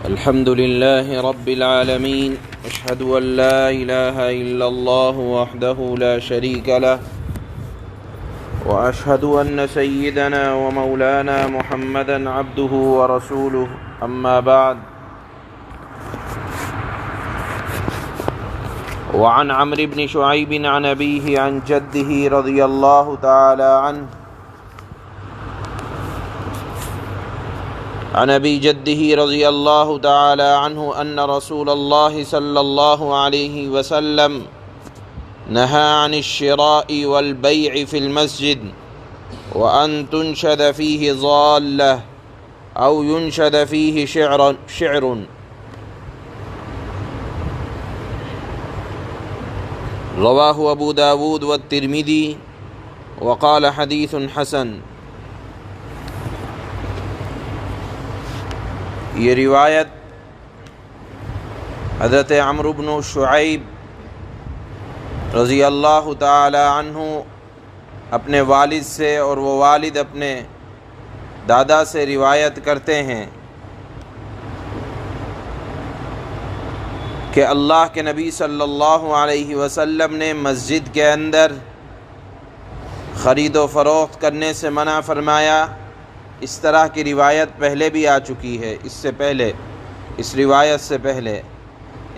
الحمد لله رب العالمين، أشهد أن لا إله إلا الله وحده لا شريك له، وأشهد أن سيدنا ومولانا محمدا عبده ورسوله، أما بعد. وعن عمرو بن شعيب عن أبيه عن جده رضي الله تعالى عنه عن أبي جده رضي الله تعالى عنه أن رسول الله صلى الله عليه وسلم نهى عن الشراء والبيع في المسجد وأن تنشد فيه ضالة أو ينشد فيه شعر. رواه أبو داود والترمذي وقال حديث حسن. یہ روایت حضرت عمرو بن شعیب رضی اللہ تعالی عنہ اپنے والد سے اور وہ والد اپنے دادا سے روایت کرتے ہیں کہ اللہ کے نبی صلی اللہ علیہ وسلم نے مسجد کے اندر خرید و فروخت کرنے سے منع فرمایا. اس طرح کی روایت پہلے بھی آ چکی ہے، اس روایت سے پہلے.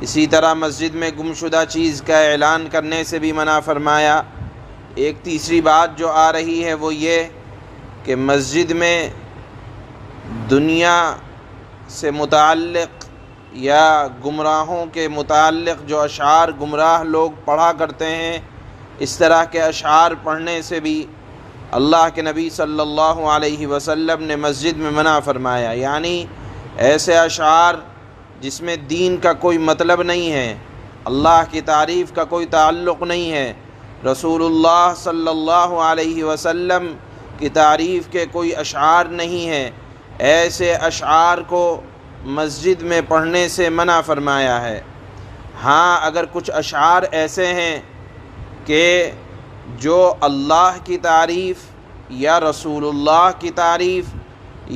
اسی طرح مسجد میں گمشدہ چیز کا اعلان کرنے سے بھی منع فرمایا. ایک تیسری بات جو آ رہی ہے وہ یہ کہ مسجد میں دنیا سے متعلق یا گمراہوں کے متعلق جو اشعار گمراہ لوگ پڑھا کرتے ہیں، اس طرح کے اشعار پڑھنے سے بھی اللہ کے نبی صلی اللہ علیہ وسلم نے مسجد میں منع فرمایا. یعنی ایسے اشعار جس میں دین کا کوئی مطلب نہیں ہے، اللہ کی تعریف کا کوئی تعلق نہیں ہے، رسول اللہ صلی اللہ علیہ وسلم کی تعریف کے کوئی اشعار نہیں ہیں، ایسے اشعار کو مسجد میں پڑھنے سے منع فرمایا ہے. ہاں، اگر کچھ اشعار ایسے ہیں کہ جو اللہ کی تعریف یا رسول اللہ کی تعریف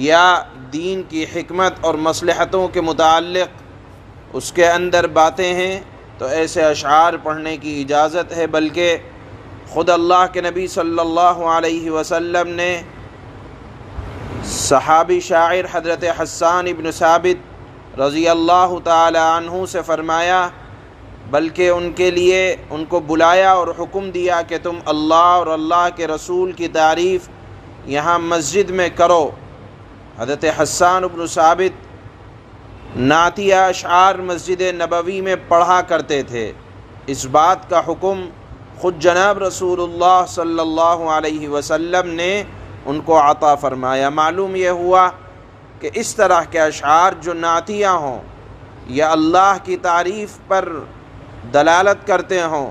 یا دین کی حکمت اور مصلحتوں کے متعلق اس کے اندر باتیں ہیں تو ایسے اشعار پڑھنے کی اجازت ہے. بلکہ خود اللہ کے نبی صلی اللہ علیہ وسلم نے صحابی شاعر حضرت حسان ابن ثابت رضی اللہ تعالی عنہ سے فرمایا، بلکہ ان کو بلایا اور حکم دیا کہ تم اللہ اور اللہ کے رسول کی تعریف یہاں مسجد میں کرو. حضرت حسان ابن ثابت نعتیہ اشعار مسجد نبوی میں پڑھا کرتے تھے. اس بات کا حکم خود جناب رسول اللہ صلی اللہ علیہ وسلم نے ان کو عطا فرمایا. معلوم یہ ہوا کہ اس طرح کے اشعار جو نعتیہ ہوں یا اللہ کی تعریف پر دلالت کرتے ہوں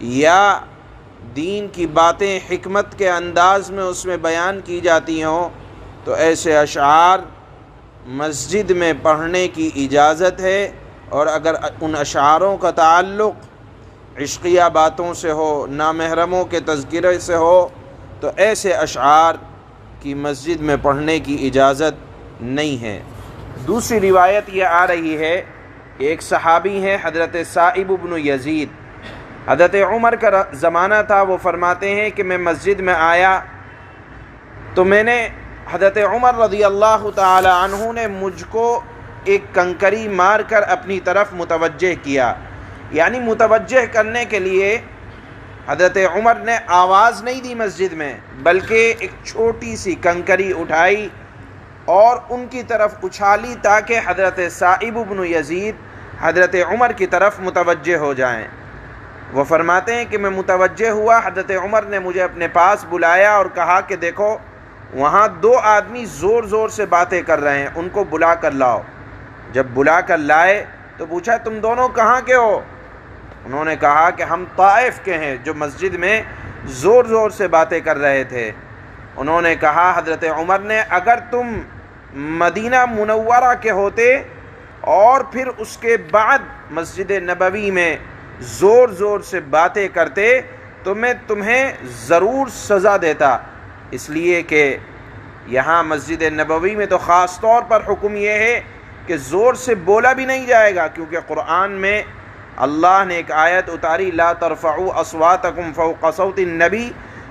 یا دین کی باتیں حکمت کے انداز میں اس میں بیان کی جاتی ہوں، تو ایسے اشعار مسجد میں پڑھنے کی اجازت ہے. اور اگر ان اشعاروں کا تعلق عشقیہ باتوں سے ہو، نامحرموں کے تذکرے سے ہو، تو ایسے اشعار کی مسجد میں پڑھنے کی اجازت نہیں ہے. دوسری روایت یہ آ رہی ہے، ایک صحابی ہیں حضرت سائب بن یزید، حضرت عمر کا زمانہ تھا. وہ فرماتے ہیں کہ میں مسجد میں آیا تو میں نے حضرت عمر رضی اللہ تعالی عنہ نے مجھ کو ایک کنکری مار کر اپنی طرف متوجہ کیا. یعنی متوجہ کرنے کے لیے حضرت عمر نے آواز نہیں دی مسجد میں، بلکہ ایک چھوٹی سی کنکری اٹھائی اور ان کی طرف اچھالی تاکہ حضرت سائب بن یزید حضرت عمر کی طرف متوجہ ہو جائیں. وہ فرماتے ہیں کہ میں متوجہ ہوا، حضرت عمر نے مجھے اپنے پاس بلایا اور کہا کہ دیکھو وہاں دو آدمی زور زور سے باتیں کر رہے ہیں، ان کو بلا کر لاؤ. جب بلا کر لائے تو پوچھا تم دونوں کہاں کے ہو؟ انہوں نے کہا کہ ہم طائف کے ہیں جو مسجد میں زور زور سے باتیں کر رہے تھے. انہوں نے کہا حضرت عمر نے اگر تم مدینہ منورہ کے ہوتے اور پھر اس کے بعد مسجد نبوی میں زور زور سے باتیں کرتے تو میں تمہیں ضرور سزا دیتا. اس لیے کہ یہاں مسجد نبوی میں تو خاص طور پر حکم یہ ہے کہ زور سے بولا بھی نہیں جائے گا، کیونکہ قرآن میں اللہ نے ایک آیت اتاری لا ترفعوا اصواتکم فوق صوت النبی،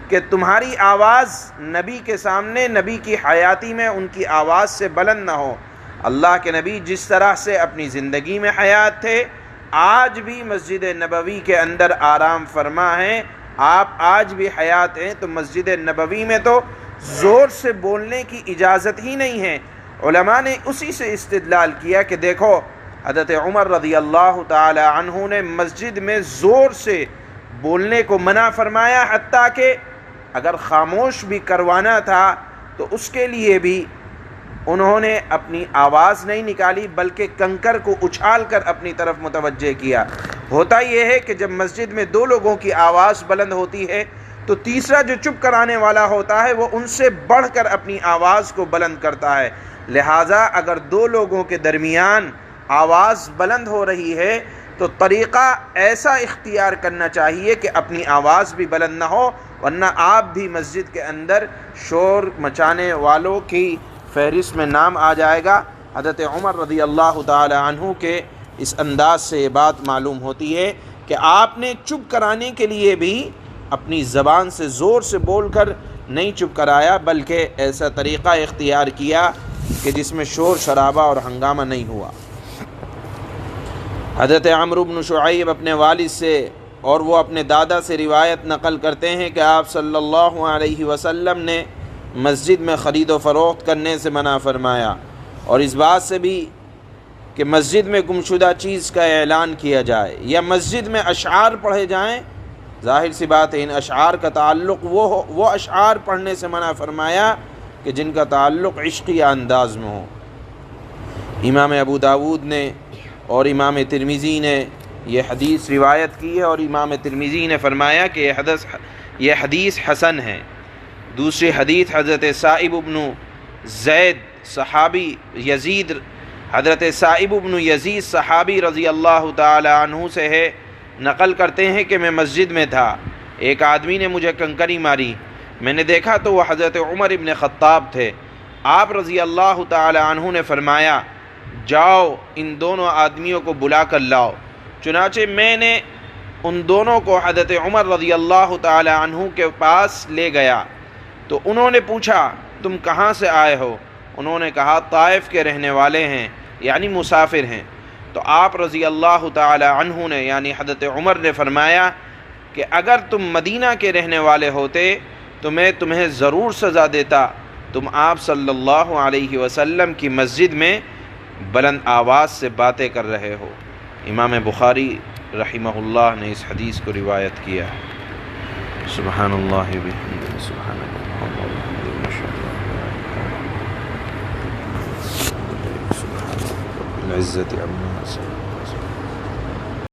کہ تمہاری آواز نبی کے سامنے، نبی کی حیاتی میں ان کی آواز سے بلند نہ ہو۔ اللہ کے نبی جس طرح سے اپنی زندگی میں حیات تھے، آج بھی مسجد نبوی کے اندر آرام فرما ہیں، آپ آج بھی حیات ہیں، تو مسجد نبوی میں تو زور سے بولنے کی اجازت ہی نہیں ہے۔ علماء نے اسی سے استدلال کیا کہ دیکھو حضرت عمر رضی اللہ تعالی عنہ نے مسجد میں زور سے بولنے کو منع فرمایا، حتیٰ کہ اگر خاموش بھی کروانا تھا تو اس کے لیے بھی انہوں نے اپنی آواز نہیں نکالی، بلکہ کنکر کو اچھال کر اپنی طرف متوجہ کیا۔ ہوتا یہ ہے کہ جب مسجد میں دو لوگوں کی آواز بلند ہوتی ہے تو تیسرا جو چپ کرانے والا ہوتا ہے وہ ان سے بڑھ کر اپنی آواز کو بلند کرتا ہے۔ لہٰذا اگر دو لوگوں کے درمیان آواز بلند ہو رہی ہے تو طریقہ ایسا اختیار کرنا چاہیے کہ اپنی آواز بھی بلند نہ ہو، ورنہ آپ بھی مسجد کے اندر شور مچانے والوں کی فہرست میں نام آ جائے گا۔ حضرت عمر رضی اللہ تعالی عنہ کے اس انداز سے یہ بات معلوم ہوتی ہے کہ آپ نے چپ کرانے کے لیے بھی اپنی زبان سے زور سے بول کر نہیں چپ کرایا، بلکہ ایسا طریقہ اختیار کیا کہ جس میں شور شرابہ اور ہنگامہ نہیں ہوا۔ حضرت عمرو بن شعیب اپنے والد سے اور وہ اپنے دادا سے روایت نقل کرتے ہیں کہ آپ صلی اللہ علیہ وسلم نے مسجد میں خرید و فروخت کرنے سے منع فرمایا، اور اس بات سے بھی کہ مسجد میں گمشدہ چیز کا اعلان کیا جائے یا مسجد میں اشعار پڑھے جائیں۔ ظاہر سی بات ہے ان اشعار کا تعلق وہ اشعار پڑھنے سے منع فرمایا کہ جن کا تعلق عشقی انداز میں ہو۔ امام ابو داود نے اور امام ترمذی نے یہ حدیث روایت کی ہے، اور امام ترمذی نے فرمایا کہ یہ حدیث حسن ہے۔ دوسری حدیث حضرت صائب بن زید صحابی یزید حضرت صائب بن یزید صحابی رضی اللہ تعالی عنہ سے ہے، نقل کرتے ہیں کہ میں مسجد میں تھا، ایک آدمی نے مجھے کنکری ماری، میں نے دیکھا تو وہ حضرت عمر ابن خطاب تھے۔ آپ رضی اللہ تعالی عنہ نے فرمایا جاؤ ان دونوں آدمیوں کو بلا کر لاؤ۔ چنانچہ میں نے ان دونوں کو حضرت عمر رضی اللہ تعالی عنہ کے پاس لے گیا تو انہوں نے پوچھا تم کہاں سے آئے ہو؟ انہوں نے کہا طائف کے رہنے والے ہیں، یعنی مسافر ہیں۔ تو آپ رضی اللہ تعالی عنہ نے یعنی حضرت عمر نے فرمایا کہ اگر تم مدینہ کے رہنے والے ہوتے تو میں تمہیں ضرور سزا دیتا، تم آپ صلی اللہ علیہ وسلم کی مسجد میں بلند آواز سے باتیں کر رہے ہو۔ امام بخاری رحمہ اللہ نے اس حدیث کو روایت کیا۔ سبحان اللہ بحمدہ، سبحان اللہ العزت عما